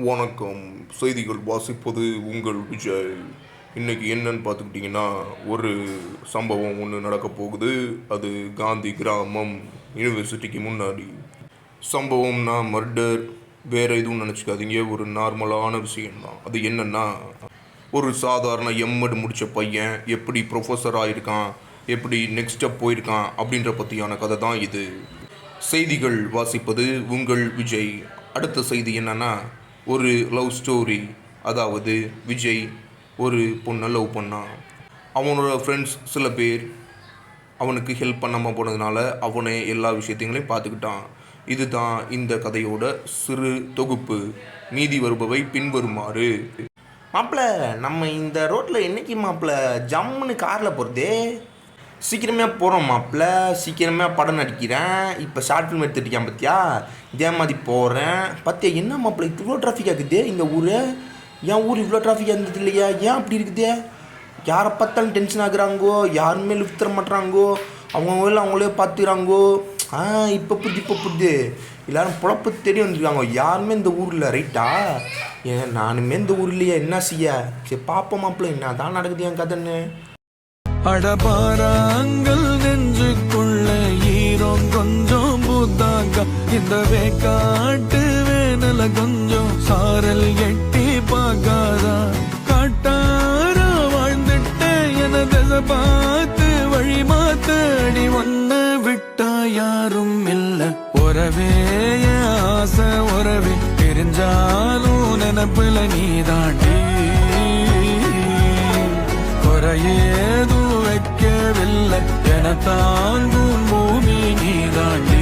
வணக்கம். செய்திகள் வாசிப்பது உங்கள் விஜய். இன்னைக்கு என்னன்னு பார்த்துக்கிட்டிங்கன்னா, ஒரு சம்பவம் ஒன்று நடக்க போகுது. அது காந்தி கிராமம் யூனிவர்சிட்டிக்கு முன்னாடி. சம்பவம்னா மர்டர், வேறு எதுவும் நினச்சிக்காதீங்க. ஒரு நார்மலான விஷயம்தான். அது என்னென்னா, ஒரு சாதாரண எம்எட் முடித்த பையன் எப்படி ப்ரொஃபஸர் ஆகிருக்கான், எப்படி நெக்ஸ்ட் ஸ்டெப் போயிருக்கான் அப்படின்ற பற்றியான கதை தான் இது. செய்திகள் வாசிப்பது உங்கள் விஜய். அடுத்த செய்தி என்னென்னா, ஒரு லவ் ஸ்டோரி. அதாவது விஜய் ஒரு பொண்ணை லவ் பண்ணான். அவனோட ஃப்ரெண்ட்ஸ் சில பேர் அவனுக்கு ஹெல்ப் பண்ணாமல் போனதுனால அவனே எல்லா விஷயத்தையும் பார்த்துக்கிட்டான். இதுதான் இந்த கதையோட சிறு தொகுப்பு. மீதி வருபவை பின்வருமாறு. மாப்பிள்ள, நம்ம இந்த ரோட்டில் என்னைக்கு மாப்பிள்ள ஜம்முன்னு காரில் போகிறதே? சீக்கிரமே போகிறோம் மாப்பிள்ள, சீக்கிரமே படம் நடிக்கிறேன். இப்போ ஷார்ட் ஃபிலிம் எடுத்துகிட்டிருக்கேன் பார்த்தியா, இதே மாதிரி போகிறேன் பார்த்தியா. என்ன மாப்பிள்ள இவ்வளோ டிராஃபிக் ஆகுது இந்த ஊர்? என் ஊர் இவ்வளோ டிராஃபிக் இருந்தது இல்லையா? ஏன் அப்படி இருக்குதே? யாரை பார்த்தாலும் டென்ஷன் ஆகுறாங்கோ, யாருமே லிஃப்ட் தர மாட்டுறாங்கோ, அவங்கள அவங்களே பார்த்துக்கிறாங்கோ. இப்போ புரியுது எல்லோரும் பொழப்பு தேடி வந்துருக்காங்க. யாருமே இந்த ஊரில் ரைட்டா? ஏன் நானுமே இந்த ஊர்லையே என்ன செய்ய? சரி பார்ப்போம் மாப்பிள்ள, என்ன தான் நடக்குது என் கதைன்னு. அடபாராங்கள் நெஞ்சுக்குள்ள ஈரம் கொஞ்சம் பூத்தாங்க. இந்த வேக்காட்டு வேனல கொஞ்சம் சாரல் எட்டி பார்க்காதா. காட்டார வாழ்ந்துட்ட என தசை பார்த்து வழி மாத்தடி. ஒன்ன விட்டா யாரும் இல்ல உறவே, ஆசை உறவே தெரிஞ்சாலும் நினப்புல நீ தாண்டி. குறையேதும் வைக்கவில்லை என தாங்கும் பூமி நீ தாண்டி.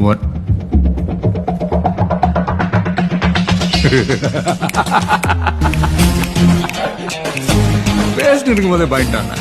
What? பேசிட்டு இருக்கும் போதே பாயிட்டாங்க.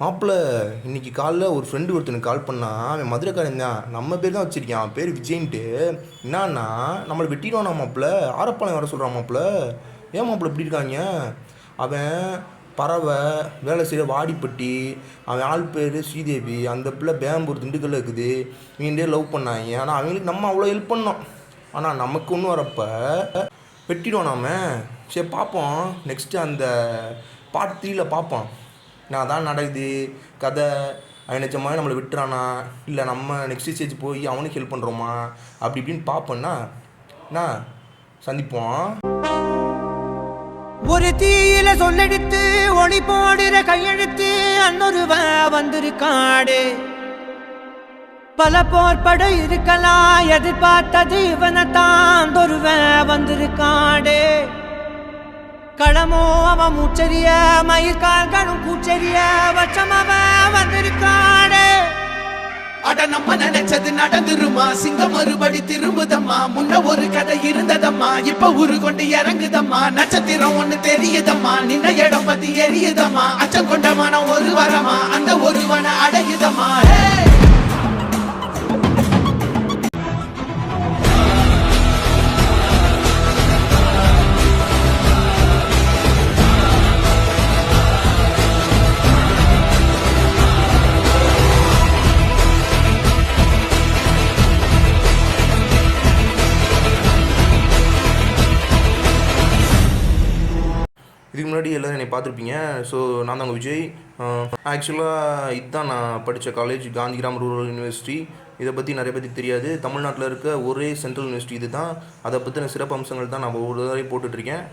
மாப்பிள்ள, இன்றைக்கி காலைல ஒரு ஃப்ரெண்டு ஒருத்தனுக்கு கால் பண்ணால், அவன் மதுரைக்காரன் தான், நம்ம பேர் தான் வச்சுருக்கான், அவன் பேர் விஜய்ன்ட்டு. என்னன்னா நம்மளை வெட்டிடுவானா மாப்பிள்ள, ஆரப்பாளையம் வர சொல்கிறான் மாப்பிள்ள. ஏன் மாப்பிள்ள இப்படி இருக்காங்க? அவன் பறவை வேலை செய்கிற வாடிப்பட்டி, அவன் ஆள் பேர் ஸ்ரீதேவி, அந்த பிள்ளை பேம்பூர் திண்டுக்கல்ல இருக்குது. இவன்டே லவ் பண்ணாங்க. ஆனால் அவங்களுக்கு நம்ம அவ்வளோ ஹெல்ப் பண்ணோம். ஆனால் நமக்கு ஒன்று வரப்போ வெட்டிடுவான் நாம. சரி பார்ப்போம், நெக்ஸ்ட்டு அந்த பார்ட் 3ல் பார்ப்போம் நான் தான் நடக்குது கதை. அவன் நிஜமாக நம்மளை விட்டுறானா, இல்லை நம்ம நெக்ஸ்ட் ஸ்டேஜ் போய் அவனுக்கு ஹெல்ப் பண்ணுறோமா, அப்படி இப்படின்னு பார்ப்போன்னா நான் சந்திப்போம். ஒரு தீயில சொல்லெடுத்து ஒளி போடுற கையெழுத்து அன்னொருவ வந்திருக்காடு. பல போர்பட இருக்கலாம், எதிர்பார்த்தது இவனைத்தான் ஒருவ வந்திருக்காடு. களமோ அவன் மூச்சரிய, மயிர்கால்களும் கூச்சரிய, வச்சம் அவன் வந்திருக்காடு. அட நம்ம நினைச்சது நடந்துருமா, சிங்கம் மறுபடி திரும்புதம்மா. முன்ன ஒரு கதை இருந்ததம்மா, இப்ப ஊரு கொண்டு இறங்குதம்மா. நட்சத்திரம் ஒண்ணு தெரியுதம்மா, நின்ன இடம் பத்தி எரியுதம்மா. அச்சம் கொண்ட மனம் ஒரு வரமா, அந்த ஒருவனை அடையுதம்மா. இதுக்கு முன்னாடி எல்லோரும் என்னை பார்த்துருப்பீங்க. ஸோ நான் தான் உங்கள் விஜய். ஆக்சுவலாக இதுதான் நான் படித்த காலேஜ், காந்தி கிராம ரூரல் யூனிவர்சிட்டி. இதை பற்றி நிறைய பேருக்கு தெரியாது. தமிழ்நாட்டில் இருக்க ஒரே சென்ட்ரல் யூனிவர்சிட்டி இது தான். அதை பற்றின சிறப்பு அம்சங்கள் தான் நான் ஒவ்வொரு தடவை போட்டுட்ருக்கேன்.